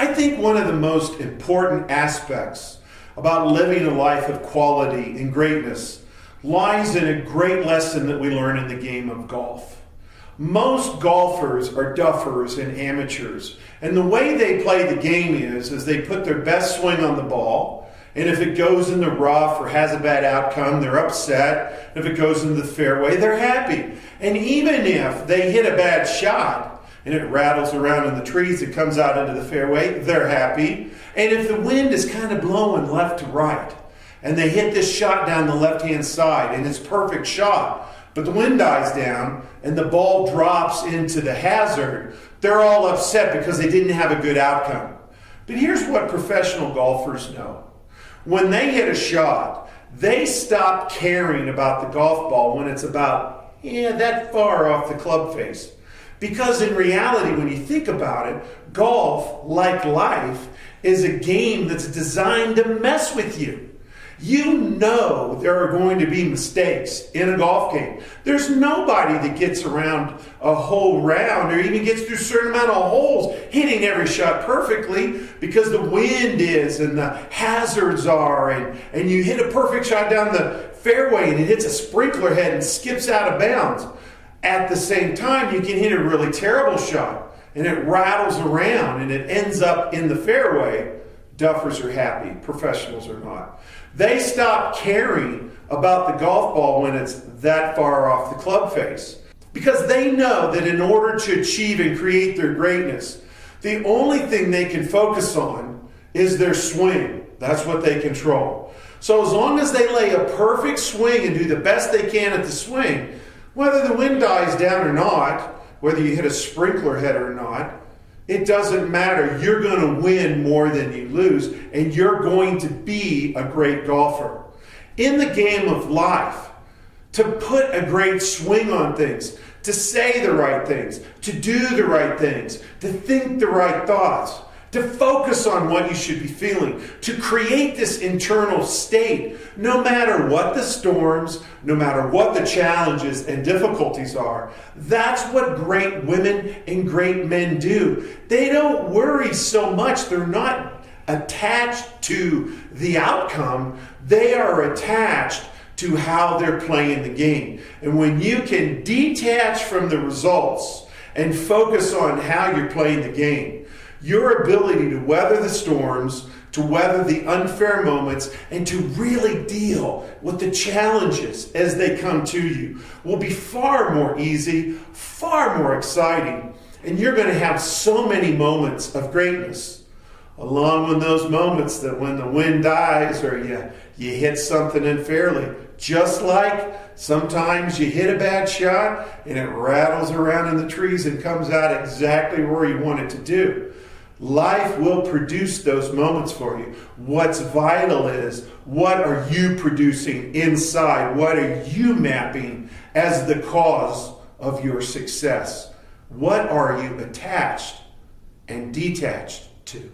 I think one of the most important aspects about living a life of quality and greatness lies in a great lesson that we learn in the game of golf. Most golfers are duffers and amateurs, and the way they play the game is they put their best swing on the ball, and if it goes in the rough or has a bad outcome, they're upset. If it goes into the fairway, they're happy. And even if they hit a bad shot and it rattles around in the trees, it comes out into the fairway, they're happy. And if the wind is kind of blowing left to right, and they hit this shot down the left-hand side, and it's a perfect shot, but the wind dies down and the ball drops into the hazard, they're all upset because they didn't have a good outcome. But here's what professional golfers know. When they hit a shot, they stop caring about the golf ball when it's about, that far off the club face. Because in reality, when you think about it, golf, like life, is a game that's designed to mess with you. You know there are going to be mistakes in a golf game. There's nobody that gets around a whole round or even gets through a certain amount of holes hitting every shot perfectly, because the wind is and the hazards are, and you hit a perfect shot down the fairway and it hits a sprinkler head and skips out of bounds. At the same time, you can hit a really terrible shot and it rattles around and it ends up in the fairway. Duffers are happy, professionals are not. They stop caring about the golf ball when it's that far off the club face, because they know that in order to achieve and create their greatness, the only thing they can focus on is their swing. That's what they control. So as long as they lay a perfect swing and do the best they can at the swing, whether the wind dies down or not, whether you hit a sprinkler head or not, it doesn't matter. You're going to win more than you lose, and you're going to be a great golfer. In the game of life, to put a great swing on things, to say the right things, to do the right things, to think the right thoughts, to focus on what you should be feeling, to create this internal state, no matter what the storms, no matter what the challenges and difficulties are. That's what great women and great men do. They don't worry so much. They're not attached to the outcome. They are attached to how they're playing the game. And when you can detach from the results and focus on how you're playing the game, your ability to weather the storms, to weather the unfair moments, and to really deal with the challenges as they come to you will be far more easy, far more exciting, and you're going to have so many moments of greatness, along with those moments that when the wind dies or you hit something unfairly, just like sometimes you hit a bad shot and it rattles around in the trees and comes out exactly where you want it to do. Life will produce those moments for you. What's vital is, what are you producing inside? What are you mapping as the cause of your success? What are you attached and detached to?